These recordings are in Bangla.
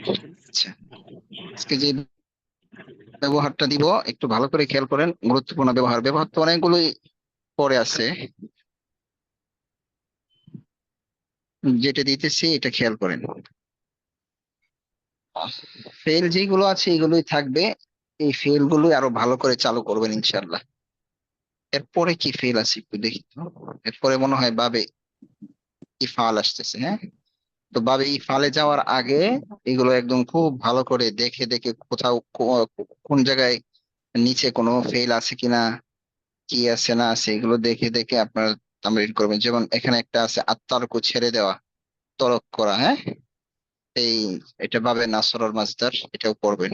আচ্ছা, আজকে যে ব্যবহারটা দিব একটু ভালো করে খেয়াল করেন, গুরুত্বপূর্ণ ব্যবহার। ব্যবহার তো অনেকগুলোই পরে আছে, যেটা দিতেছি এটা খেয়াল করেন। ফেল যেগুলো আছে এগুলোই থাকবে, এই ফেল গুলো আরো ভালো করে চালু করবেন ইনশাল্লাহ। এরপরে কি ফেল আছে একটু দেখি তো। এরপরে মনে হয় বাবে ইফাল আসতেছে, হ্যাঁ। তো বাবে ইফালে যাওয়ার আগে এগুলো একদম খুব ভালো করে দেখে দেখে কোথাও কোন জায়গায় নিচে কোনো ফেল আছে কিনা, কি আছে না আছে, এগুলো দেখে দেখে আপনার তামরিন করবেন। যেমন এখানে একটা আছে আত্মারকু ছেড়ে দেওয়া, তরক করা, হ্যাঁ। এই এটা ভাবে নাসরর মাজদার, এটাও পড়বেন।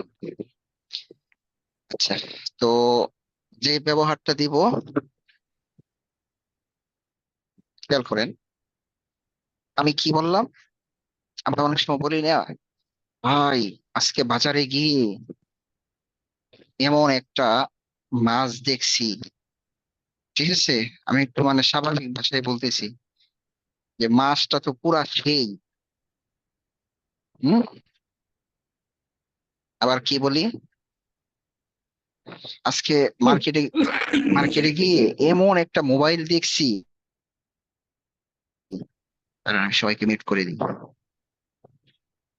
আচ্ছা, তো যে ব্যবহারটা দিব খেয়াল করেন। আমি কি বললাম? আমরা অনেক সময় বলি না, ভাই আজকে বাজারে গিয়ে এমন একটা মাছ দেখছি, ঠিক আছে। আমি একটু মানে স্বাভাবিক ভাষায় বলতেছি যে মাছটা তো পুরা সেই। হম। আবার কি বলি, আজকে মার্কেটে মার্কেটে গিয়ে এমন একটা মোবাইল দেখছি। দাঁড়ান, আমি সবাইকে মিউট করে দিই,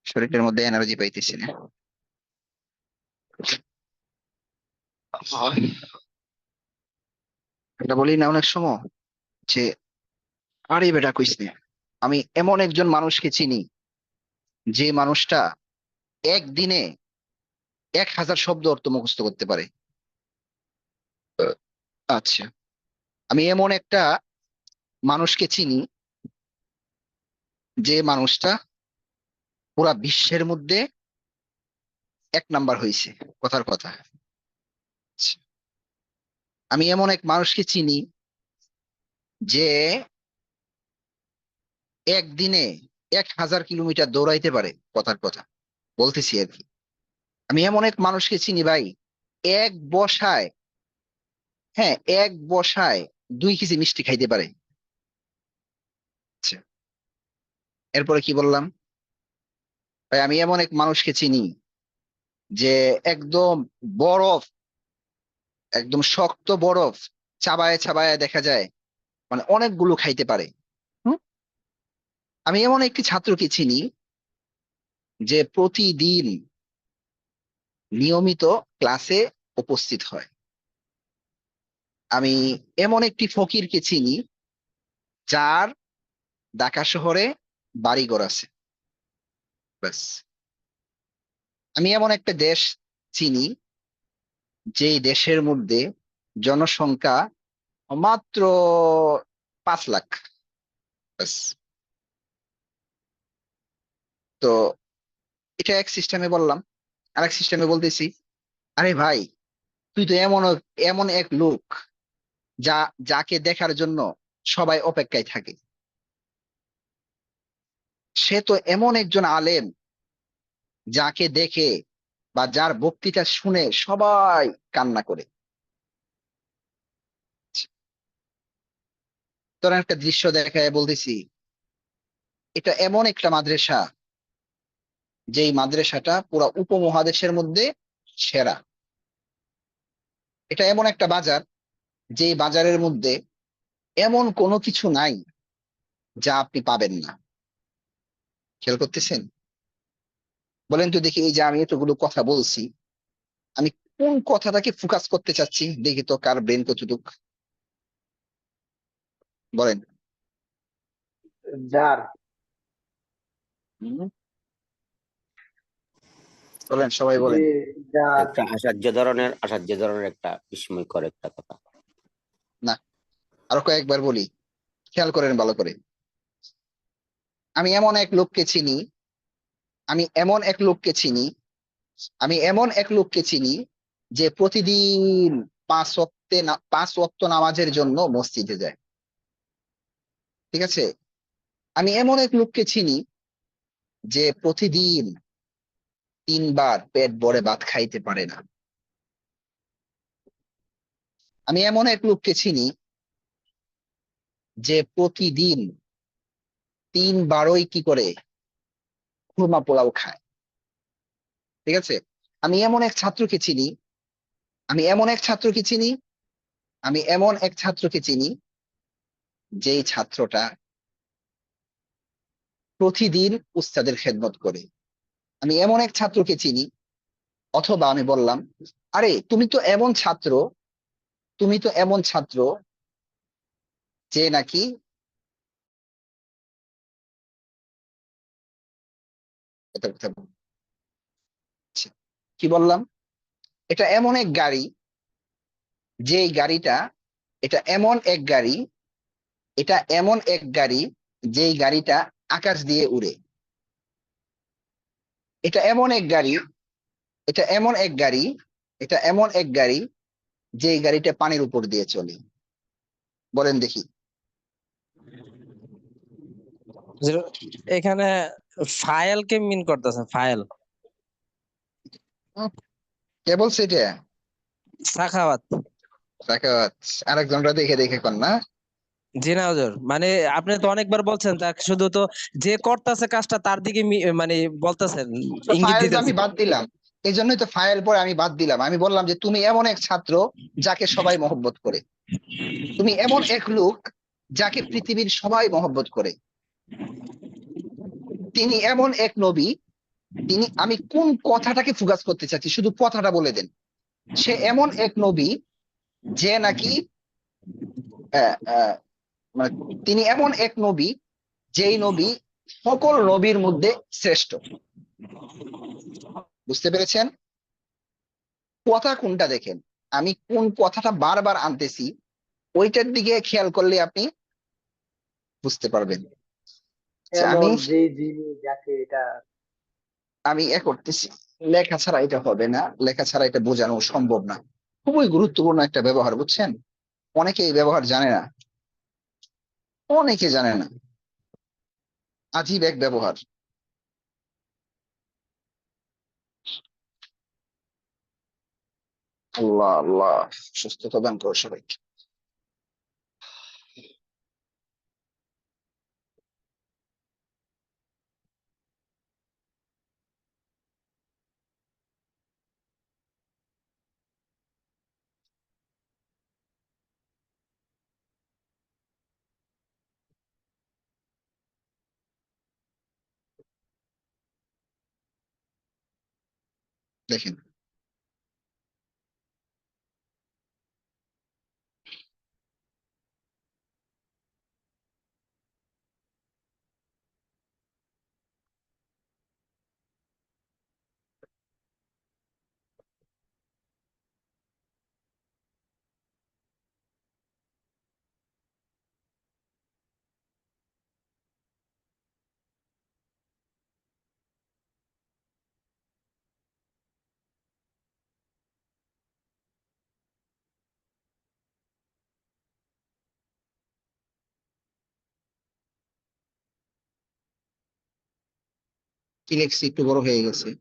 শরীরের মধ্যে এনার্জি পাইতেছি না। এটা বলি না অনেক সময় যে, আরে বেটা কইস না, আমি এমন একজন মানুষকে চিনি যে মানুষটা একদিনে 1000 শব্দ অর্থ মুখস্থ করতে পারে। আচ্ছা, আমি এমন একটা মানুষকে চিনি যে মানুষটা পুরা বিশ্বের মধ্যে 1 নাম্বার হয়েছে, কথার কথা। আচ্ছা, আমি এমন এক মানুষকে চিনি যে একদিনে 1000 কিলোমিটার দৌড়াইতে পারে, কথার কথা বলতেছি আর কি। আমি এমন এক মানুষকে চিনি ভাই, এক বসায়, হ্যাঁ, এক বসায় 2 কেজি মিষ্টি খাইতে পারে। আচ্ছা, এরপরে কি বললাম? ভাই আমি এমন এক মানুষকে চিনি যে একদম বরফ, একদম শক্ত বরফ চাবায় চাবায় দেখা যায় মানে অনেকগুলো খাইতে পারে। হুম? আমি এমন একটি ছাত্রকে চিনি যে প্রতিদিন নিয়মিত ক্লাসে উপস্থিত হয়। আমি এমন একটি ফকিরকে চিনি যার ঢাকা শহরে বাড়িঘর আছে। ব্যাস। আমি এমন একটা দেশ চিনি যেই দেশের মধ্যে জনসংখ্যা মাত্র 5 লাখ। ব্যাস। তো এটা এক সিস্টেমে বললাম। আরেক সিস্টেমে বলতেছি, আরে ভাই তুই তো এমন এমন এক লোক যা যাকে দেখার জন্য সবাই অপেক্ষায় থাকে। সে তো এমন একজন আলেম যাকে দেখে বা যার বক্তৃতা শুনে সবাই কান্না করে। তোর একটা দৃশ্য দেখায় বলতেছি, এটা এমন একটা মাদ্রাসা যেই মাদ্রাসাটা পুরো উপমহাদেশের মধ্যে সেরা। এটা এমন একটা বাজার যেই বাজারের মধ্যে এমন কোনো কিছু নাই যা আপনি পাবেন না। খেয়াল করতেছেন? বলেন তো দেখি, এই যে আমি এতগুলো কথা বলছি, আমি কোন কথাটাকে ফোকাস করতে চাচ্ছি দেখি তো কার ব্রেন কতটুক। বলেন। যার হুম, বলেন সবাই যে বলেন। যার একটা আশ্চর্য ধরনের একটা বিস্ময়কর একটা কথা। না, আরো কয়েকবার বলি, খেয়াল করেন ভালো করে। আমি এমন এক লোককে চিনি, আমি এমন এক লোককে চিনি, আমি এমন এক লোককে চিনি যে প্রতিদিন 5 ওয়াক্ত নামাজের জন্য মসজিদে যায়। ঠিক আছে। আমি এমন এক লোককে চিনি যে প্রতিদিন 3 বার পেট ভরে ভাত খাইতে পারে না। আমি এমন এক লোককে চিনি যে প্রতিদিন 3 বারই কি করে খুরমা পোলাও খায়। ঠিক আছে? আমি এমন এক ছাত্রকে চিনি, আমি এমন এক ছাত্রকে চিনি, আমি এমন এক ছাত্রকে চিনি যেই ছাত্রটা প্রতিদিন উস্তাদের খেদমত করে। আমি এমন এক ছাত্রকে চিনি, অথবা আমি বললাম, আরে তুমি তো এমন ছাত্র, তুমি তো এমন ছাত্র যে নাকি, এটা কথা বলছি। কি বললাম? এটা এমন এক গাড়ি, যেই গাড়িটা, এটা এমন এক গাড়ি, এটা এমন এক গাড়ি যেই গাড়িটা আকাশ দিয়ে উড়ে। এটা এমন এক গাড়ি, এটা এমন এক গাড়ি, এটা এমন এক গাড়ি যেই গাড়িটা পানির উপর দিয়ে চলে। বলেন দেখি। যে- এখানে ফাইল কে মিন করতেছে, ফাইল। হুম, কে বলছে এটা? সাখাওয়াত। সাখাওয়াত। আরেকজনরা দেখে দেখে কর না। জি না হুজুর, মানে আপনি তো অনেকবার বলছেন, তা শুধু তো যে করতেছে কাজটা তার দিকে মানে বলতেছেন, তো ইঙ্গিত ফাইল তো আমি দিতেছেন। বাদ দিলাম, এই জন্যই তো ফাইল পরে আমি বাদ দিলাম। আমি বললাম যে তুমি এমন এক ছাত্র যাকে সবাই মহব্বত করে, তুমি এমন এক লোক যাকে পৃথিবীর সবাই মহব্বত করে। তিনি এমন এক নবী, তিনি, আমি কোন কথাটাকে ফোকাস করতে চাচ্ছি শুধু কথাটা বলে দেন। সে এমন এক নবী যে নাকি আহ, আহ, মানে তিনি এমন এক নবী যেই নবী সকল নবীর মধ্যে শ্রেষ্ঠ। বুঝতে পেরেছেন? কথা কোনটা দেখেন, আমি কোন কথাটা বারবার আনতেছি, ওইটার দিকে খেয়াল করলে আপনি বুঝতে পারবেন। যে আমি এমন যে যিনি যাকে এটা। আমি এ করতেছি, লেখা ছাড়া এটা হবে না, লেখা ছাড়া এটা বোঝানো সম্ভব না। খুবই গুরুত্বপূর্ণ একটা ব্যবহার, বুঝছেন? অনেকে এই ব্যবহার জানে না, অনেকে জানে না। আজীব এক ব্যবহার। আল্লাহ আল্লাহ, সুস্থতা দান করো সবাইকে। দেখেন, কি লেখছি একটু বড় হয়ে গেছে।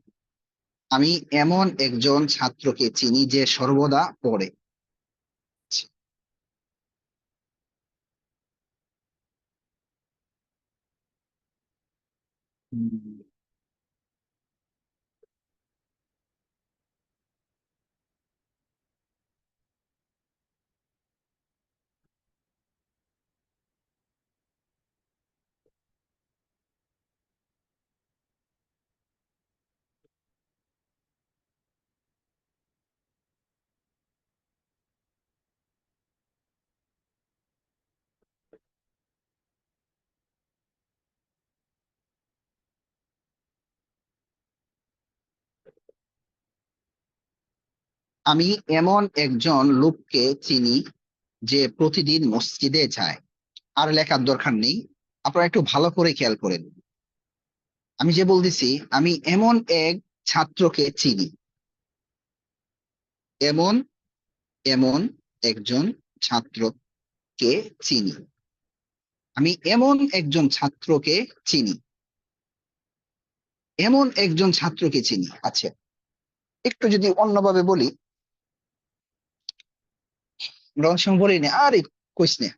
আমি এমন একজন ছাত্রকে চিনি যে সর্বদা পড়ে। হুম। আমি এমন একজন লোককে চিনি যে প্রতিদিন মসজিদে যায়। আর লেখার দরকার নেই, আপনারা একটু ভালো করে খেয়াল করেন। আমি যে বলতেছি, আমি এমন এক ছাত্রকে চিনি, এমন এমন একজন ছাত্রকে চিনি, আমি এমন একজন ছাত্রকে চিনি, এমন একজন ছাত্রকে চিনি। আচ্ছা, একটু যদি অন্যভাবে বলি, আমরা অনেক সময় বলি না, আরে কইস না,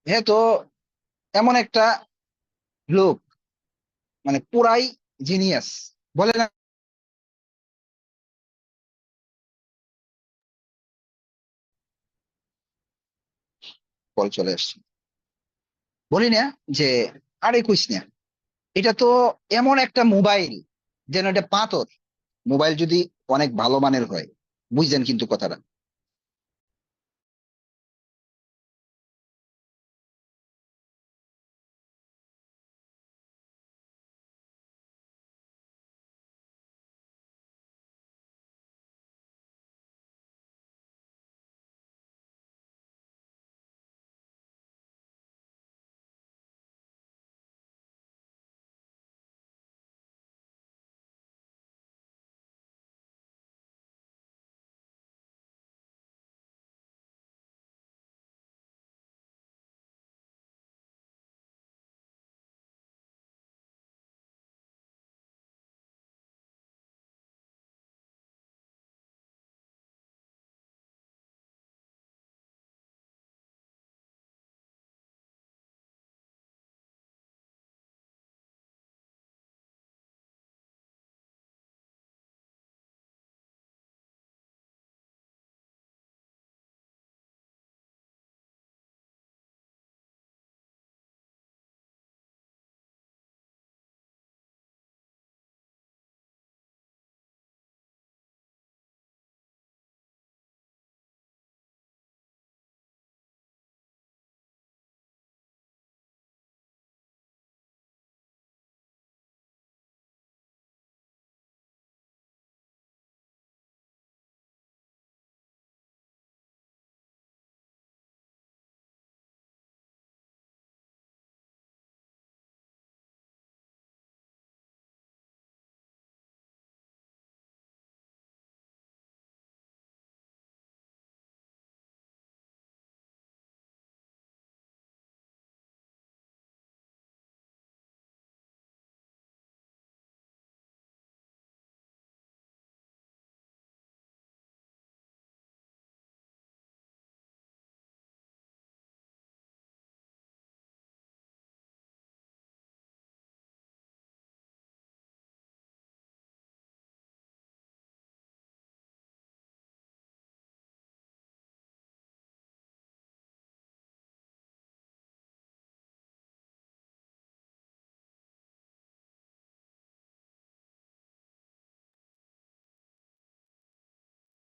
হ্যাঁ তো এমন একটা লোক, মানে পুরাই জিনিয়াস বলে না? কল চলে আসছে। বলি না যে আরে কইস না, এটা তো এমন একটা মোবাইল যেন এটা পাথর। মোবাইল যদি অনেক ভালো মানের হয়, বুঝছেন কিন্তু কথাটা।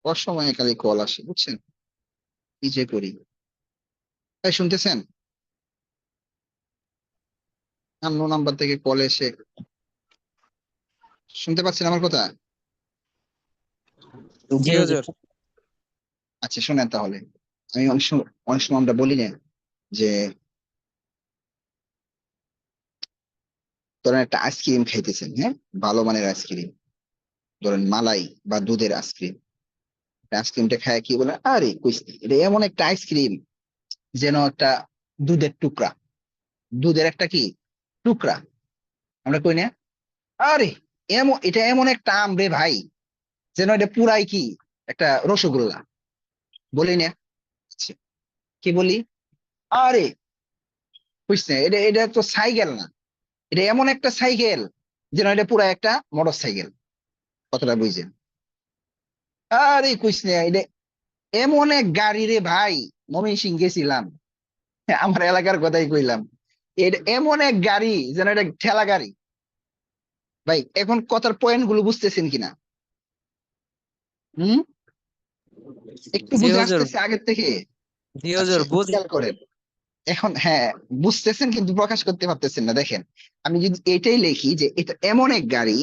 অসময়ে খালি কল আসে, বুঝছেন? কি যে করি। তাই শুনতেছেন, অন্য নাম্বার থেকে কল এসে। শুনতে পাচ্ছেন আমার কথা? জি হুজুর। আচ্ছা শোনেন তাহলে। আমি অনেক সময় আমরা বলি না যে ধরেন একটা আইসক্রিম খাইতেছেন, হ্যাঁ, ভালো মানের আইসক্রিম, ধরেন মালাই বা দুধের আইসক্রিম। আইসক্রিমটা খায় কি বলে, আরে কইস না, এটা এমন একটা আইসক্রিম যেন একটা দুধের টুকরা, দুধের একটা কি টুকরা। আমরা কই না, আরে এটা এমন একটা আম রে ভাই, যেন এটা পুরাই কি একটা রসগোল্লা। বলি না? আচ্ছা, কি বলি, আরে কইস না, এটা এটা তো সাইকেল না, এটা এমন একটা সাইকেল যেন এটা পুরা একটা মোটর সাইকেল। কথাটা বুঝছেন? আরে কইস না, এটা এমন এক গাড়ি রে ভাই। ময়মনসিং গেছিলাম, আমার এলাকার কথাই কইলাম। এটা এমন এক গাড়ি যেন এটা ঠেলা গাড়ি। ভাই এখন কথার পয়েন্ট গুলো বুঝতেছেন কিনা? হুম, একটু জি বুঝে হুজুর। আসতেছে আগের থেকে? জি আচ্ছা, হুজুর বুঝি। খেয়াল করেন। এখন হ্যাঁ, বুঝতেছেন কিন্তু প্রকাশ করতে পারতেছেন না। দেখেন, আমি যদি এটাই লিখি যে এটা এমন এক গাড়ি,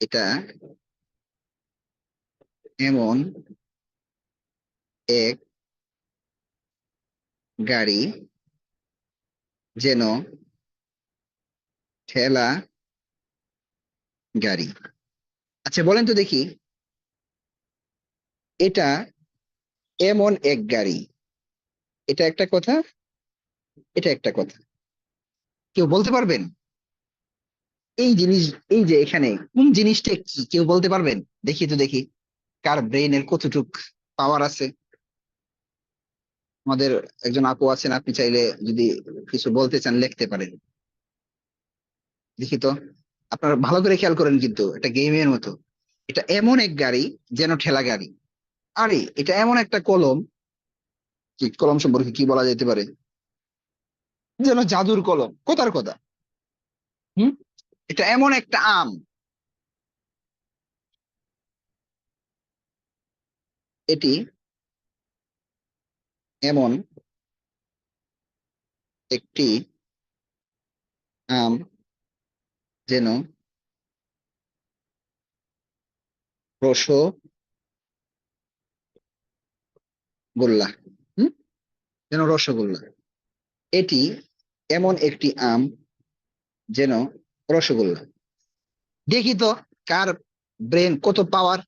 এটা এমন এক গাড়ি যেন ঠেলা গাড়ি। আচ্ছা বলেন তো দেখি, এটা এমন এক গাড়ি, এটা একটা কথা, এটা একটা কথা। কেউ বলতে পারবেন এই জিনিস, এই যে এখানে কোন জিনিসটা কি, কেউ বলতে পারবেন? দেখি তো দেখি, কার ব্রেনের কতটুক পাওয়ার আছে। আমাদের একজন আপু আছেন, আপনি চাইলে যদি কিছু বলতে চান লিখতে পারেন। দেখি তো, আপনারা ভালো করে খেয়াল করেন, কিন্তু এটা গেমের মতো। এটা এমন এক গাড়ি যেন ঠেলা গাড়ি। আরে এটা এমন একটা কলম, কি কলম সম্পর্কে কি বলা যেতে পারে, যেন জাদুর কলম, কথার কথা। হুম। এটা এমন একটা আম, এটি এমন একটি আম যেন রসগোল্লা। হুম। যেন রসগোল্লা। এটি এমন একটি আম যেন রসগোল্লা। দেখি তো কার ব্রেন কত পাওয়ার,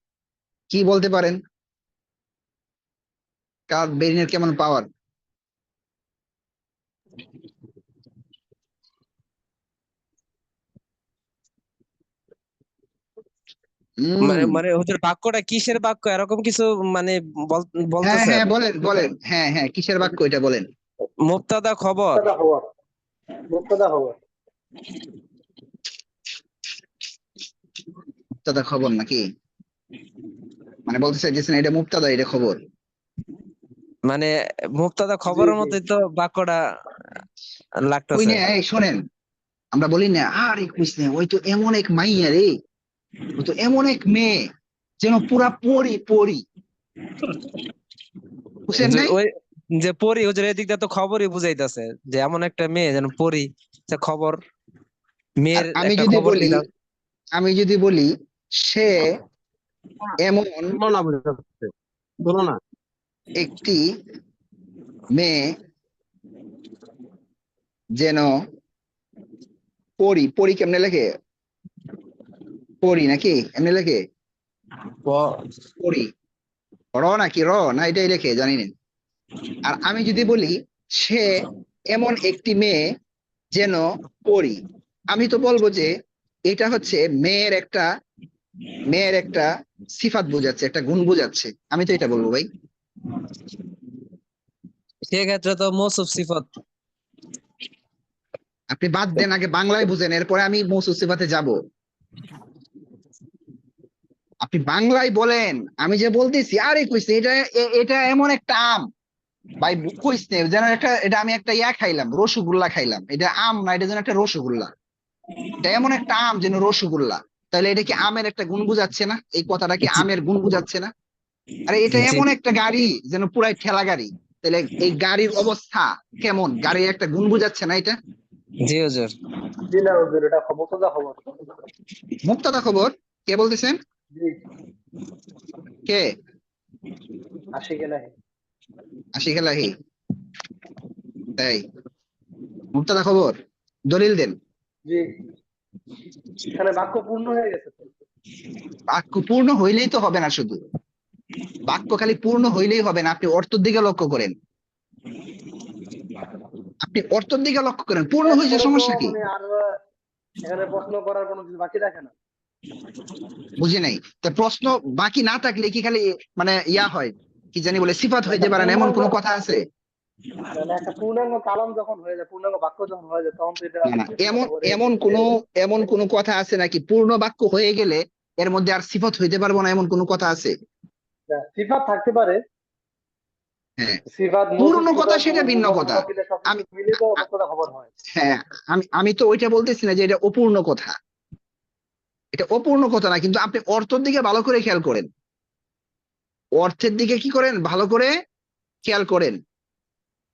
কি বলতে পারেন, কার ব্রেনের কেমন পাওয়ার। মানে হম। মানে হুজুর বাক্যটা কিসের বাক্য এরকম কিছু মানে হ্যাঁ বলতেছেন? হ্যাঁ, বলেন বলেন, হ্যাঁ হ্যাঁ, কিসের বাক্য এটা বলেন। মুবতাদা খবর। মুক্তদা খবর, মুক্তদা খবর। মুক্তাদা খবর নাকি? মানে বলতে চাইছেন এটা মুক্তাদা, এটা খবর। মানে মুবতাদা জি খবরের জি। মতোই তো বাক্যটা ওই লাগতেছে। না, এই শোনেন, আমরা বলি না, আরে কইস না, ওই তো এমন এক মাইয়া রে, ওই তো এমন এক মেয়ে যেন পুরা পরি পরি, বুঝছেন যে নাই? ওই যে পরি হুজুর এদিক দিয়ে তো খবরই বুঝাইতেছে যে এমন একটা মেয়ে যেন পরি, যে খবর, আর মেয়ের আমি একটা যদি খবর বলি, দিলাম। আমি যদি বলি সে এমন বলো না বুঝতে, বলো না। একটি মেয়ে যেন পরি, পরি কেমনে লেখে, পরি নাকি এমনি লেখে, পরি, র নাকি র, না এটাই লেখে জানি না। আর আমি যদি বলি সে এমন একটি মেয়ে যেন পরি, আমি তো বলবো যে এটা হচ্ছে মেয়ের একটা সিফাত বোঝাচ্ছে, একটা গুণ বোঝাচ্ছে, আমি তো এটা বলবো ভাই। সেক্ষেত্রে তো মৌসুফ সিফত। আপনি বাদ দেন, আগে বাংলায় বুঝেন, এরপরে আমি মৌসুফ সিফাতে যাব। আপনি বাংলায় বলেন, আমি যে বলতেছি, আরে কইছে এটা এটা এমন একটা আম, ভাই কইস নে, যেন একটা, এটা আমি একটা ইয়া খাইলাম, রসগোল্লা খাইলাম, এটা আম না, এটা যেন একটা রসগোল্লা। এটা এমন একটা আম যেন রসগোল্লা। তাহলে এটা কি আমের একটা গুণ বুঝাচ্ছে না? এই কথাটা কি আমের গুণ বুঝাচ্ছে না? আরে এটা জি এমন একটা গাড়ি যেন পুরাই ঠেলা গাড়ি, তাহলে এই গাড়ির অবস্থা কেমন, গাড়ির একটা গুণ বুঝাচ্ছে না এটা? জি হুজুর। জি না হুজুর, এটা মুক্তদা খবর। মুক্তাদা খবর। কে বলতেছেন? জি। কে? আশিক এলাহি। আশিক এলাহি? তাই? মুক্তাদা খবর, দলিল দেন। জি। এখানে বাক্য পূর্ণ হয়ে গেছে তো। বাক্য পূর্ণ হইলেই তো হবে না, শুধু বাক্য খালি পূর্ণ হইলেই হবে না, আপনি অর্থের দিকে লক্ষ্য করেন, আপনি অর্থের দিকে লক্ষ্য করেন, পূর্ণ হয়েছে এরপরে তো সমস্যা কি? মানে আর এখানে প্রশ্ন করার কোনো কিছু বাকি রাখে না। বুঝি নাই, তা প্রশ্ন বাকি না থাকলে কি খালি মানে ইয়া হয়, কি জানি বলে, সিফাত একটা হইতে পারে না, এমন পূর্ণাঙ্গ, কোনো কথা আছে? মানে একটা পূর্ণাঙ্গ কালাম যখন হয়ে যায়, পূর্ণাঙ্গ বাক্য যখন হয়ে যায়, তখন তো এটা না না, মুক্তদা এমন খবরে এমন কোনো, এমন কোনো কথা আছে নাকি পূর্ণ বাক্য হয়ে গেলে এর মধ্যে আর সিফাত হইতে পারবো না, এমন কোনো কথা আছে? সিফাত থাকতে পারে। হ্যাঁ। সিফাত, মৌসুফ পূর্ণ কথা সিফাত, সেটা ভিন্ন মুবহম কথা। নকিলে আমি সবকিছু মিলে তো মুক্তদা খবর হয়। হ্যাঁ, আমি আমি তো ওইটা বলতেছি না যে এটা অপূর্ণ কথা, এটা অপূর্ণ কথা না, কিন্তু আপনি অর্থের দিকে ভালো করে খেয়াল করেন, অর্থের দিকে কি করেন, ভালো করে খেয়াল করেন।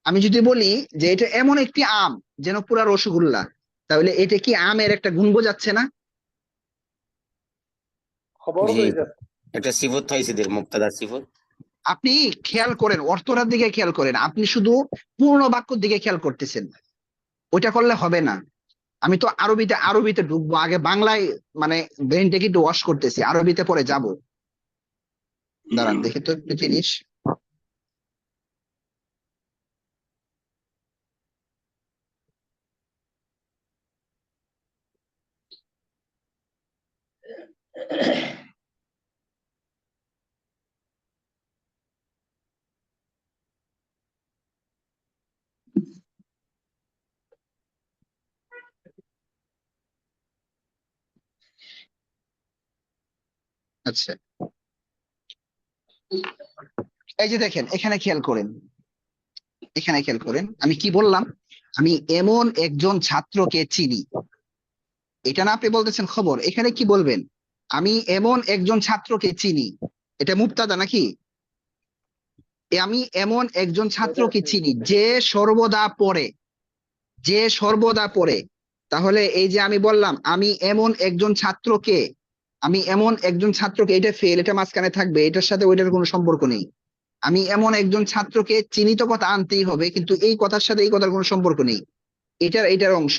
আমি যদি বলি যে এটা এমন একটি আম যেন পুরা রসগোল্লা, তাহলে এটা কি আমের একটা গুণ বোঝাচ্ছে না? খবরও জি, তো দিতেছে। একটা সিফত হয়েছে এদের মুক্তাদার সিফত। আপনি খেয়াল করেন, অর্থটার দিকে খেয়াল করেন, আপনি শুধু পূর্ণ বাক্যর দিকে খেয়াল করতেছেন, ওইটা করলে হবে না। আমি তো আরবিতে, আরবিতে ঢুকবো, আগে বাংলায় মানে ব্রেনটাকে একটু ওয়াশ করতেছি, আরবিতে পরে যাব। দাঁড়ান দেখি তো একটু জিনিস। আচ্ছা, এই যে দেখেন এখানে খেয়াল করেন, এখানে খেয়াল করেন আমি কি বললাম, আমি এমন একজন ছাত্রকে চিনি, এটা না আপনি বলতেছেন খবর, এখানে কি বলবেন, আমি এমন একজন ছাত্রকে চিনি, এটা মুবতাদা নাকি? আমি এমন একজন ছাত্রকে চিনি যে সর্বদা পড়ে, যে সর্বদা পড়ে। তাহলে এই যে আমি বললাম আমি এমন একজন ছাত্রকে, আমি এমন একজন ছাত্রকে, এটা ফেল, এটা মাঝখানে থাকবে, এটার সাথে ওইটার কোনো সম্পর্ক নেই। আমি এমন একজন ছাত্রকে চিনি তো কথা আনতেই হবে, কিন্তু এই কথার সাথে এই কথার কোনো সম্পর্ক নেই, এটার অংশ।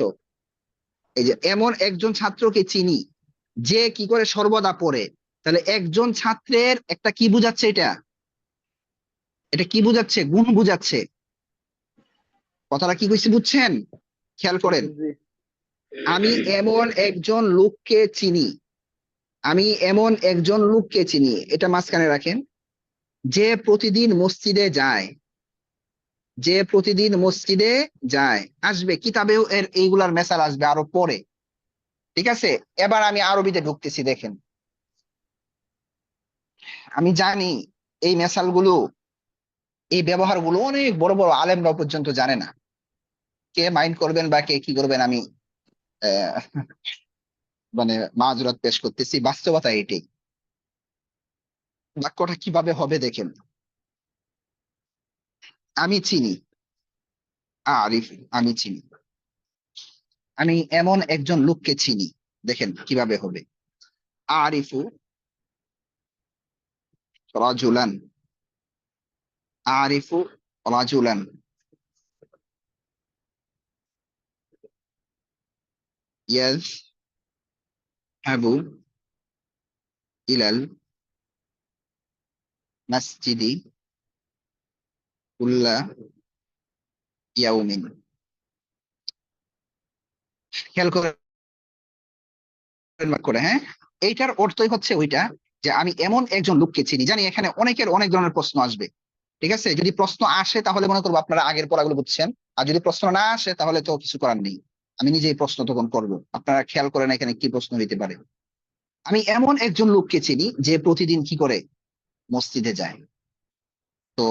এই যে এমন একজন ছাত্রকে চিনি যে কি করে সর্বদা পড়ে, তাহলে একজন ছাত্রের একটা কি বুঝাচ্ছে, এটা এটা কি বুঝাচ্ছে, গুণ বুঝাচ্ছে। কথাটা কি কইছি বুঝছেন? খেয়াল করেন, জি আমি এমন একজন লোককে চিনি, আমি এমন একজন লোককে চিনি, এটা মাঝখানে রাখেন, যে প্রতিদিন মসজিদে যায়, যে প্রতিদিন মসজিদে যায়। আসবে কিতাবেও এর এইগুলার মেসাল আসবে আরো পরে, ঠিক আছে? এবার আমি আরবিতে ঢুকতেছি, দেখেন আমি জানি এই মেসাল গুলো, এই ব্যবহার গুলো অনেক বড় বড় আলেমরাও পর্যন্ত জানে না। কে মাইন্ড করবেন বা কে কি করবেন আমি আহ, মানে মাযুরাত পেশ করতেছি, বাস্তবতা এটাই। বাক্যটা কিভাবে হবে দেখেন, আমি চিনি, আরিফ, আমি চিনি, আমি এমন একজন লোককে চিনি, দেখেন কিভাবে হবে, আরিফু রাজুলান, আরিফু রাজুলান, ইয়াযহাবু ইলাল মাসজিদি কুল্লা ইয়াউমিন। খেয়াল করেন বাক্যটা, হ্যাঁ, এইটার অর্থই হচ্ছে ওইটা, যে আমি এমন একজন লোককে চিনি। জানি এখানে অনেকের অনেক ধরনের প্রশ্ন আসবে, ঠিক আছে? যদি প্রশ্ন আসে তাহলে মনে করবো আপনারা আগের পড়াগুলো বুঝছেন, আর যদি প্রশ্ন না আসে তাহলে তো কিছু করার নেই, আমি নিজেই প্রশ্ন তখন করব। আপনারা খেয়াল করেন এখানে কি প্রশ্ন হইতে পারে। আমি এমন একজন লোককে চিনি যে প্রতিদিন কি করে, মসজিদে যায়। তো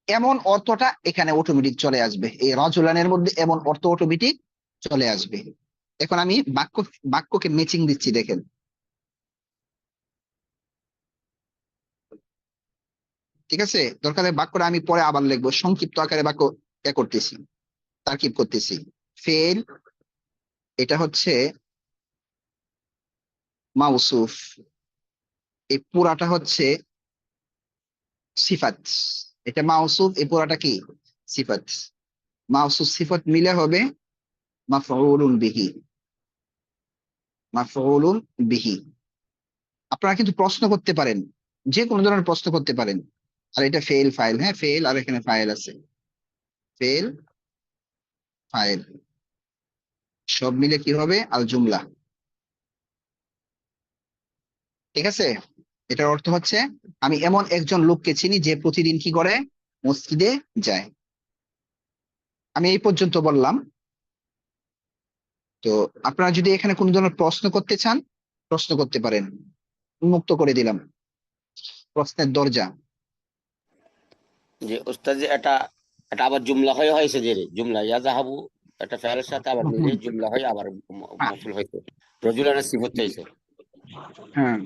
এমন অর্থটা এখানে অটোমেটিক চলে আসবে, এই রাজুলানের মধ্যে এমন অর্থ অটোমেটিক চলে আসবে। এখন আমি বাক্যকে ম্যাচিং দিচ্ছি, দেখেন ঠিক আছে? দরকার হয় বাক্যটা আমি পরে আবার লিখবো, সংক্ষিপ্ত আকারে বাক্য করতেছি, তারকিব করতেছি। ফেল, এটা হচ্ছে মাউসুফ, এই পুরাটা হচ্ছে সিফাত, এটা মাউসুফ, এই পুরাটা কি সিফাত। মাউসুফ সিফাত মিলে হবে মাফউলুন বিহি, মাফউলুন বিহি। আপনারা কিন্তু প্রশ্ন করতে পারেন, যে কোনো ধরনের প্রশ্ন করতে পারেন। আর এটা ফেল ফাইল, হ্যাঁ ফেল, আর এখানে ফাইল আছে, ফেল ফাইল, সব মিলে কি হবে আল জুমলা, ঠিক আছে? এটার অর্থ হচ্ছে আমি এমন একজন লোককে চিনি যে প্রতিদিন কি করে, মসজিদে যায়। আমি এই পর্যন্ত বললাম। তো আপনারা যদি এখানে কোনো ধরনের প্রশ্ন করতে চান, প্রশ্ন করতে পারেন, উন্মুক্ত করে দিলাম প্রশ্নের দরজা। যে ওস্তাদ যে এটা এটা আবার জুমলা হয়ে হয়েছে, যে রে, জুমলা ইয়াজাহাবু একটা ফেলের সাথে আবার মিলে জুমলা হয়ে আবার মফুল হয়েছে, রজুলানের সিফত হয়েছে। হ্যাঁ,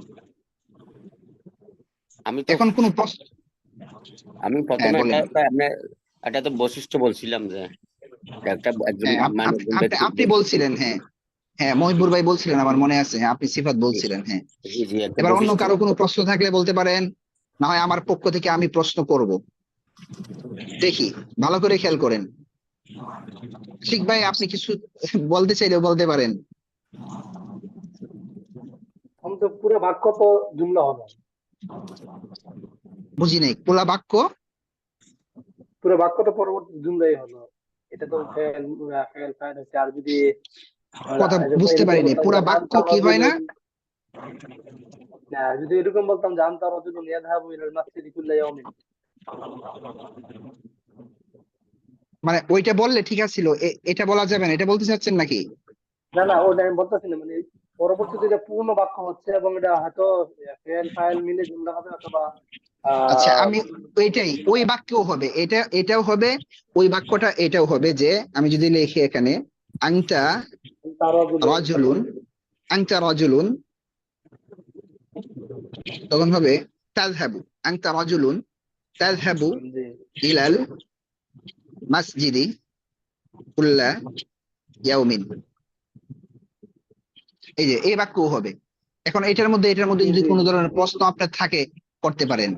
আমি তো এখন কোন প্রশ্ন? আমি হ্যাঁ প্রথমে বলেন। এটা তো বৈশিষ্ট্য বলছিলাম যে একটা একজন হ্যাঁ, মানে একজন ব্যক্তি, আপনি বলছিলেন, হ্যাঁ হ্যাঁ, মহিবুর ভাই বলছিলেন, আমার মনে আছে, হ্যাঁ, আপনি সিফাত বলছিলেন, হ্যাঁ। জি জি একটা এবার অন্য বৈশিষ্ট্য। কারো কোনো প্রশ্ন থাকলে বলতে পারেন, না হয় আমার পক্ষ থেকে আমি প্রশ্ন করব। দেখি, ভালো করে খেয়াল করেন। শিখ ভাই আপনি কিছু বলতে চাইলে বলতে পারেন। हम तो पूरा वाक्य तो जुमला होगा, বুঝি নাই, খোলা বাক্য, পুরো বাক্য তো পরবর্তী জুমলাই হলো। এটা তো ফেল ফেল ফাইল হচ্ছে। আর যদি কথা বুঝতে এরকম পারিনি, বলতাম যে পুরা বাক্য আনতা কি হয় না? রাজুলুন, না যদি এরকম বলতাম যে আনতা রাজুলুন ইয়াযহাবু ইলাল মাসজিদি কুল্লা ইয়াউমিন। মানে ওইটা বললে ঠিক আছিল, এটা বলা যাবে না, এটা বলতে চাচ্ছেন নাকি? না না, ওটা আমি বলতেছি না, মানে পরবর্তীতে এটা পূর্ণ বাক্য হচ্ছে এবং এটা হয়তো ফেল ফাইল মিলে জুমলা হবে অথবা আচ্ছা, আহ আমি ওইটাই, ওই বাক্যও হবে, এটাও হবে, ওই বাক্যটা এটাও হবে, যে আমি যদি লিখি এখানে আংটা তারও বলুন। রাজুলুন, আংটা রাজুলুন, তখন হবে তাযহাবু, আংতা রাজুলুন তাযহাবু জি ইলাল মাসজিদি কুল্লা ইয়াউমিন। এই যে এই বাক্যও হবে। এখন এটার মধ্যে যদি জি কোনো ধরনের প্রশ্ন আপনার থাকে করতে পারেন।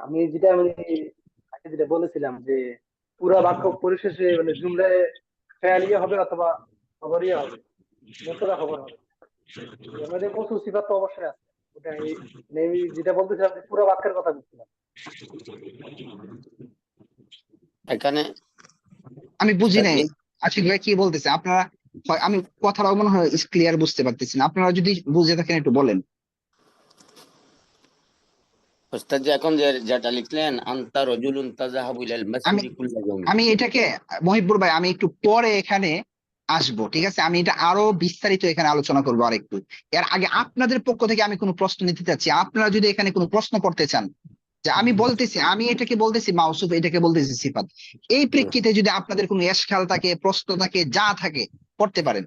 আমি আগে যেটা বলেছিলাম যে পুরা বাক্য পরিশেষে মানে জুমলায় ফেয়ালিয়া হবে অথবা খবরিয়া হবে, মুবতাদা খবর হবে। এর মধ্যে মৌসুম সিফাত তো অবশ্যই আছে। আমি যেটা বলতেছিলাম যে পুরো বাক্যের কথা বলছিলাম। এখানে আমি বুঝি নাই উস্তাদজি, আশিক ভাই কি বলতেছে আপনারা, আমি কথাটাও মনে হয় ক্লিয়ার বুঝতে পারতেছি না, আপনারা যদি বুঝে থাকেন একটু বলেন। উস্তাদজি এখন যেটা লিখলেন আনতা রাজুলুন তাযহাবু ইলাল আমি মাসজিদি কুল্লা ইয়াউমিন। আমি এটাকে, মহিবুর ভাই, আমি একটু পরে এখানে আসবো, ঠিক আছে? আমি এটা আরো বিস্তারিত এখানে আলোচনা করবো আরেকটু। এর আগে আপনাদের পক্ষ থেকে আমি কোনো প্রশ্ন নিতে চাচ্ছি, আপনারা যদি এখানে কোনো প্রশ্ন করতে চান, যে আমি বলতেছি, আমি এটাকে বলতেছি মাউসুফ, এটাকে বলতেছি সিফাত, এই প্রেক্ষিতে যদি আপনাদের কোনো এশকাল থাকে, প্রশ্ন থাকে, যা থাকে করতে পারেন।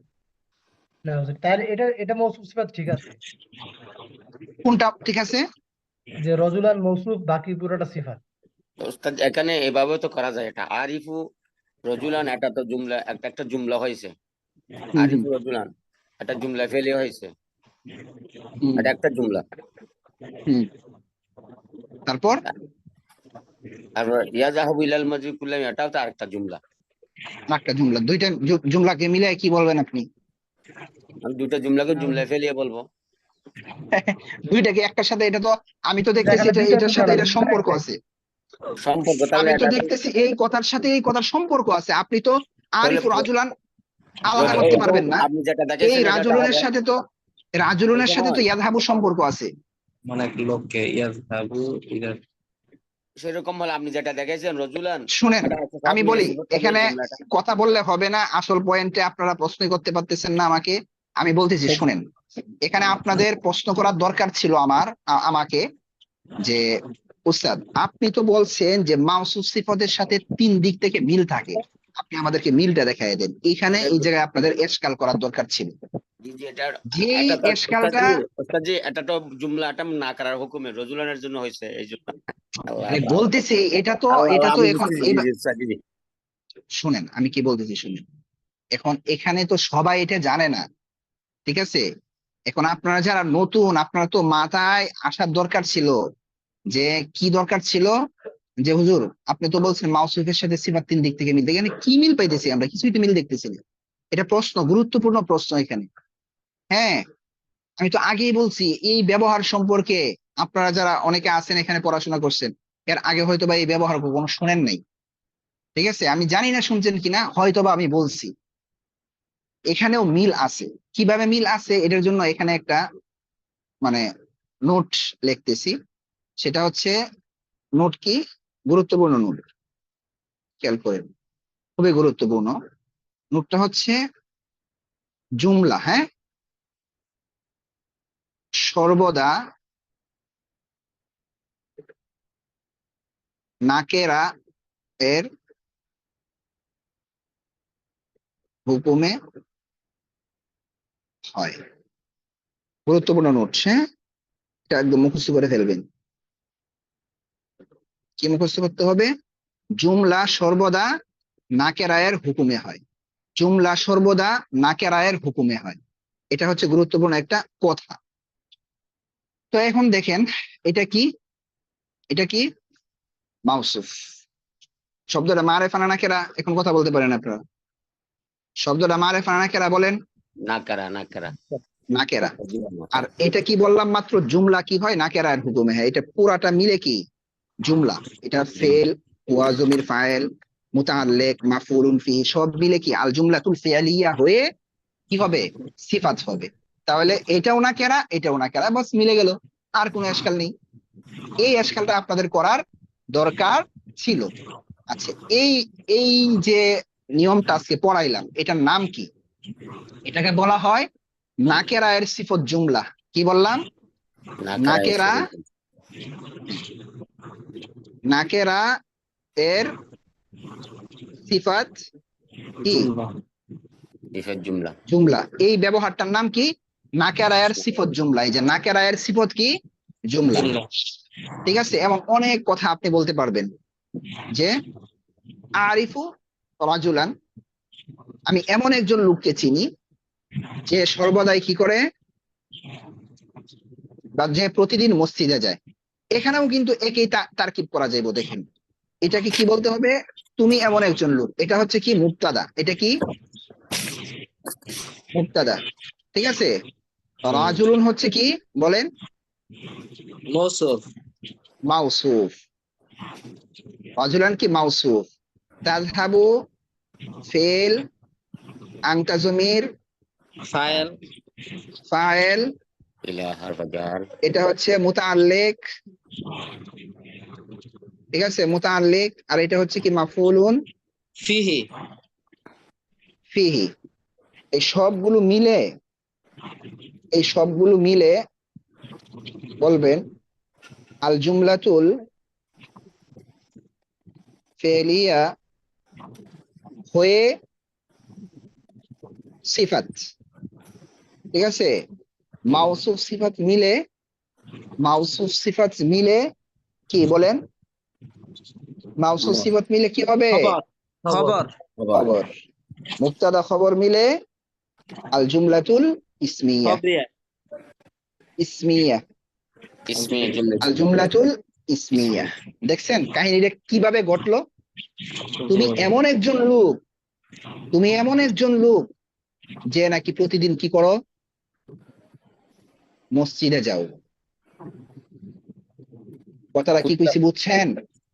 না হুজুর, তাহলে এটা মৌসুফ সিফাত ঠিক আছে, কোনটা ঠিক আছে? যে রজুলান মৌসুফ বাকি পুরোটা সিফাত। তো উস্তাদ এখানে এভাবে তো করা যায়, এটা আরিফু রজুলান, এটা তো জুমলা, একটা জুমলা হয়েছে। হুম হুম আরিফু রজুলান একটা জুমলা ফেলে হয়েছে, হুম এটা একটা জুমলা। হুম। তারপর আর ইয়াজাহাবু ইলাল মাসজিদি কুল্লা ইয়াউমিন, এটাও তো আরেকটা জুমলা। একটা জুমলা, দুইটা জুমলাকে মিলাই কি বলবেন আপনি? আমি দুটো জুমলাকে না জুমলা হুজুর, ফেলিয়ে বলবো। দুইটাকে একটার সাথে, এটা তো আমি তো দেখতেছি এখানে দুইটা এটার জুমলা সাথে না, এটা জুমলা সম্পর্ক একটাই। আছে। সম্পর্ক তাহলে আমি তো এটা তো, দেখতেছি এই কথার সাথে এই কথার সম্পর্ক আছে, আপনি তো তাহলে আরিফ ও রাজুলান আলাদা করতে এই যে পারবেন না। আপনি যেটা এই দেখেছেন এটা তো রাজুলনের হবে। সাথে তো, রাজুলনের সাথে তো যেমন ইয়াদহাবু সম্পর্ক আছে। অনেক লোককে ইয়াযহাবু ইলা সেরকম হলে আপনি যেটা দেখেছেন রজুলান, শুনেন, এটা হচ্ছে সব আমি মিলে বলি, সিফাত হবে এই এখানে জুমলাটা। কথা বললে হবে না, আসল পয়েন্টে আপনারা প্রশ্নই করতে পারতেছেন না আমাকে। আমি বলতেছি শুনেন, এখানে আপনাদের প্রশ্ন করার দরকার ছিল আমাকে, যে উস্তাদ আপনি তো বলছেন যে মাউসুফ সিফাতের সাথে তিন দিক থেকে মিল থাকে, আপনি আমাদেরকে মিলটা দেখাই দেন, এখানে এই জায়গায় আপনাদের এশকাল করার দরকার ছিল। জি জি, এটা যেই এটা তো এশকালটা, ওস্তাদজি এটা তো জুমলা, এটা না করার হুকুমে রজুলানের জন্য হয়েছে এই জন্য। আল্লাহ আমি আল্লাহ বলতেছি আল্লাহ এটা আল্লাহ, তো আমি এখন বুঝতেছি, জি জি উস্তাদ, জি জি। শুনেন আমি কি বলতেছি শুনেন, এখন এখানে তো সবাই এটা জানে না, ঠিক আছে? এখন আপনারা যারা নতুন, আপনারা তো মাথায় আসার দরকার ছিল, যে কি দরকার ছিল, যে হুজুর আপনি তো বলছেন মাউসুফের সাথে সিফাত তিন দিক থেকে মিল, এখানে কি মিল পাইতেছি আমরা? কিছুই তো মিল দেখতেছি না। এটা প্রশ্ন, গুরুত্বপূর্ণ প্রশ্ন এখানে। হ্যাঁ, আমি তো আগেই বলছি এই ব্যবহার সম্পর্কে, আপনারা যারা অনেকে আছেন এখানে পড়াশোনা করছেন, এর আগে হয়তো বা এই ব্যবহার কখনো শুনেন নাই, ঠিক আছে? আমি জানি না শুনছেন কিনা, হয়তো বা আমি বলছি, এখানেও মিল আছে। কিভাবে মিল আছে এটার জন্য এখানে একটা মানে নোট লিখতেছি, সেটা হচ্ছে, নোট কি, গুরুত্বপূর্ণ নোট, খেয়াল করেন, খুবই গুরুত্বপূর্ণ নোটটা হচ্ছে, জুমলা, হ্যাঁ, সর্বদা নাকেরা এর হুকুমে হয়। গুরুত্বপূর্ণ নোট, হ্যাঁ, এটা একদম মুখস্থ করে ফেলবেন। কি মুখস্থ করতে হবে? জুমলা সর্বদা নাকেরায়ের হুকুমে হয়, জুমলা সর্বদা নাকেরায়ের হুকুমে হয়। এটা হচ্ছে গুরুত্বপূর্ণ একটা কথা। তো এখন দেখেন, এটা কি, এটা কি মাউসুফ, শব্দটা মারেফা না নাকেরা, এখন কথা বলতে পারেন আপনারা, শব্দটা মারেফা না নাকেরা বলেন? না করা নাকেরা। রজুলান না আর করা। এটা কি বললাম মাত্র, জুমলা কি হয় নাকেরার হুকুমে হয়, এটা পুরাটা মিলে কি জুমলা। এটা ফেল, ওয়া জমির ফাইল, মুতাআল্লিক, মাফউলুন ফি, সব মিলে কি আল জুমলাতুল ফিআলিয়া হয়ে কি হবে, সিফাত হবে। তাহলে এটাও নাকেরা, এটাও নাকেরা, বাস মিলে গেল, আর কোনো এশকাল নেই। এই এশকালটা আপনাদের করার দরকার ছিল। আচ্ছা, এই এই যে নিয়মটা আজকে পড়াইলাম, এটার নাম কি? এটাকে বলা হয় নাকেরা এর সিফত জুমলা। কি বললাম? নাকেরা নাকেরা, নাকেরা এর সিফাত কি? জুমলা। সিফাত জুমলা। জুমলা। এই ব্যবহারটার নাম কি? নাকেরা এর সিফত জুমলা। এই যে নাকেরা এর সিফত কি? জুমলা। জুমলা। ঠিক আছে। এবং অনেক কথা আপনি বলতে পারবেন যে আরিফু রাজুলান, আমি এমন একজন লোককে চিনি যে সর্বদাই কি করে, বা যে প্রতিদিন মসজিদে যায়। এখানেও কিন্তু একই তারকিব করা যাইব। দেখেন এটাকে কি বলতে হবে? তুমি এমন একজন লোক, এটা হচ্ছে কি মুবতাদা, এটা কি মুবতাদা। ঠিক আছে। রাজুলুন হচ্ছে কি বলেন? মৌসুফ। মাউসুফ। রাজুলান কি মাউসুফ। তাযহাবু ফেল, আনতা জমির, ফাইল। ফাইল, ইলা হারফা জার। এটা হচ্ছে মুতাআল্লিক। ঠিক আছে, মুতাআল্লিক। আর এটা হচ্ছে কি মাফউলুন ফিহি। ফিহি। এই সবগুলো মিলে, এই সবগুলো মিলে বলবেন আল জুমলাতুল ফেলিয়া হয়ে সিফাত। ঠিক আছে। মাউসুফ সিফাত মিলে, মাউসুফ সিফাত মিলে কি বলেন? মাউসুফ সিফাত মিলে কি হবে? খবর। খবর। খবর। খবর। মুবতাদা খবর মিলে আল জুমলাতুল ইসমিয়া। খবরিয়া। ইসমিয়া। ইসমে জুমলা। আল জুমলাতুল ইসমিয়া। দেখছেন কাহিনীটা কিভাবে ঘটলো? তুমি এমন একজন লোক, তুমি এমন একজন লোক যে নাকি প্রতিদিন কি করো? মসজিদে যাও। কথাটা কি কইছি বুঝছেন?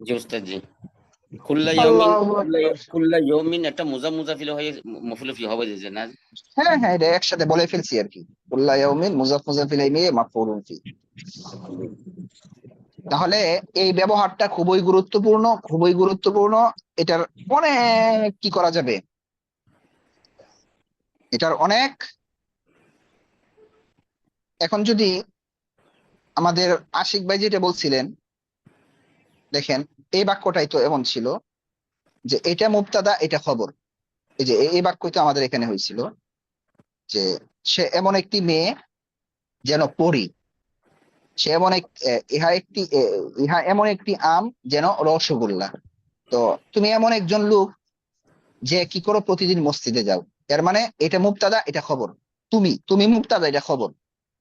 জি উস্তাদ জি। কুল্লা ইয়াউমিন, আল্লাহু আকবার। কুল্লা ইয়াউমিন একটা মুজাফিল হয়ে মফুল ফি হবে যে না? হ্যাঁ হ্যাঁ, এটা একসাথে বলে ফেলছি আর কি। কুল্লা ইয়াউমিন মুজাফ মুজাফ ইলাইহি মাফউলুন ফি। তাহলে এই ব্যবহারটা খুবই গুরুত্বপূর্ণ, খুবই গুরুত্বপূর্ণ। এটার অনেক কি করা যাবে, এটার অনেক। এখন যদি আমাদের আশিক ভাই যেটা বলছিলেন, দেখেন এই বাক্যটাই তো এমন ছিল যে এটা মুবতাদা এটা খবর। এই যে এই বাক্যই তো আমাদের এখানে হয়েছিল যে সে এমন একটি মেয়ে যেন পরী, সে এমন এক ইহা একটি ইহা এমন একটি আম যেন রসগোল্লা। তো তুমি এমন একজন লোক যে কি করো? প্রতিদিন মসজিদে যাও। এর মানে এটা মুবতাদা এটা খবর। তুমি মুবতাদা এটা খবর,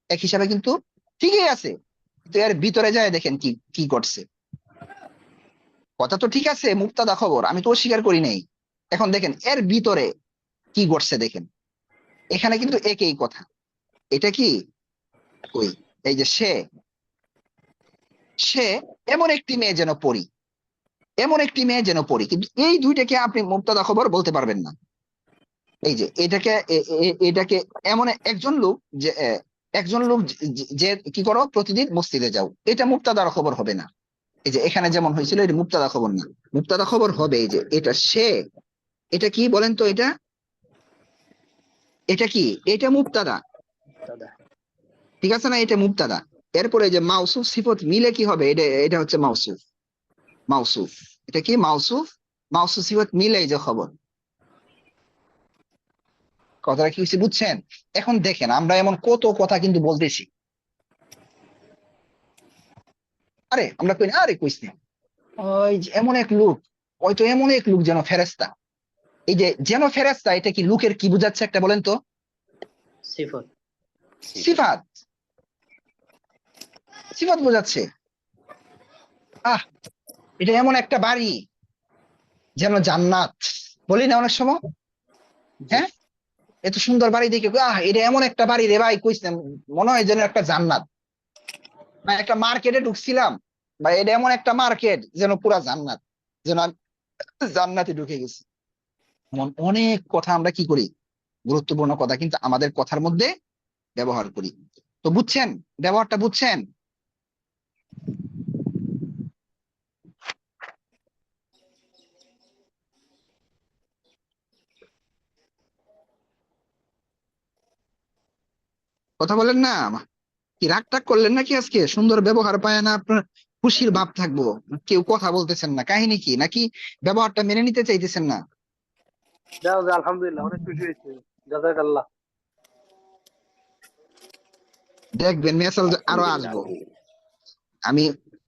এক হিসাবে কিন্তু ঠিকই আছে। তো এর ভিতরে যায় দেখেন কি কি ঘটছে। কথা তো ঠিক আছে, মুবতাদা খবর, আমি তো অস্বীকার করি নাই। এখন দেখেন এর ভিতরে কি ঘটছে দেখেন। এখানে কিন্তু একই কথা। এটা কি ওই, এই যে সে, সে এমন একটি মেয়ে যেন পড়ি, এমন একটি মেয়ে যেন পড়ি, কিন্তু এই দুইটাকে আপনি মুবতাদা খবর বলতে পারবেন না। এই যে এটাকে এটাকে এমন একজন লোক যে একজন লোক যে কি করো? প্রতিদিন মসজিদে যাও, এটা মুবতাদার খবর হবে না। এই যে এখানে যেমন হয়েছিল, এটা মুবতাদা খবর না। মুবতাদা খবর হবে এই যে এটা সে, এটা কি বলেন তো? এটা এটা কি? এটা মুবতাদা। ঠিক আছে না? এটা মুবতাদা। এরপরে যে মাউসুফ সিফত মিলে কি হবে? এটা এটা হচ্ছে মাউসুফ। মাউসুফ, এটা কি? মাউসুফ। মাউসুফ সিফত মিলে এই যে খবর। কথাটা কি হচ্ছে বুঝছেন? এখন দেখেন আমরা এমন কত কথা কিন্তু বলতেছি। আরে আমরা কই না, আরে কইস না, ওই যে এমন এক লোক, ওই তো এমন এক লোক যেন ফেরেশতা। এই যে যেন ফেরেশতা, এটা কি লোকের কি বোঝাচ্ছে একটা বলেন তো? সিফত। সিফাত, সিফাত বোঝাচ্ছে। আহ, এটা এমন একটা বাড়ি যেন জান্নাত, বলি না অনেক সময়? হ্যাঁ, এত সুন্দর বাড়ি দেখে এটা এমন একটা বাড়ি রে ভাই, কইস না, মনে হয় যেন একটা জান্নাত। বা একটা মার্কেটে ঢুকছিলাম, বা এটা এমন একটা মার্কেট যেন পুরা জান্নাত, যেন আমি জান্নাতে ঢুকে গেছি। এমন অনেক কথা আমরা কি করি, গুরুত্বপূর্ণ কথা কিন্তু আমাদের কথার মধ্যে ব্যবহার করি। তো বুঝছেন? ব্যবহারটা বুঝছেন? কথা বলেন না, কি রাগ টাগ করলেন নাকি আজকে? সুন্দর ব্যবহার পায় না আপনার, খুশির ভাব থাকবো, কেউ কথা বলতেছেন না, কাহিনী কি? নাকি ব্যবহারটা মেনে নিতে চাইতেছেন না? যাও যে আলহামদুলিল্লাহ অনেক খুশি হয়েছে। জাযাকাল্লাহ। দেখবেন মেসেজ আরো আলহামদুলিল্লাহ, আসবো। আলহামদুলিল্লাহ। আমি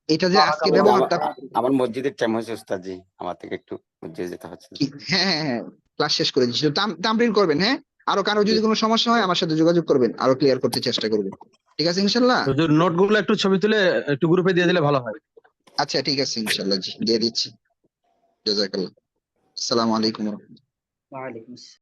এটা যে আজকে বারাকাল্লাহ। ব্যবহারটা আমার মসজিদের টাইম হয়েছে উস্তাদ জি, আমার থেকে একটু মসজিদে যেতে হচ্ছে। হ্যাঁ হ্যাঁ হ্যাঁ, ক্লাস শেষ করে দিচ্ছি। তামরিন করবেন, হ্যাঁ? আরো কারো জি যদি কোনো সমস্যা হয় আমার সাথে যোগাযোগ করবেন, আরো ক্লিয়ার করতে চেষ্টা করবেন। ঠিক আছে ইনশাল্লাহ? হুজুর নোটগুলো একটু ছবি তুলে একটু গ্রুপে দিয়ে দিলে ভালো হয়। আচ্ছা ঠিক আছে ইনশাল্লাহ, জি দিয়ে দিচ্ছি। জাযাকাল্লাহ। আসসালামু আলাইকুম। ওয়ালাইকুম আসসালাম।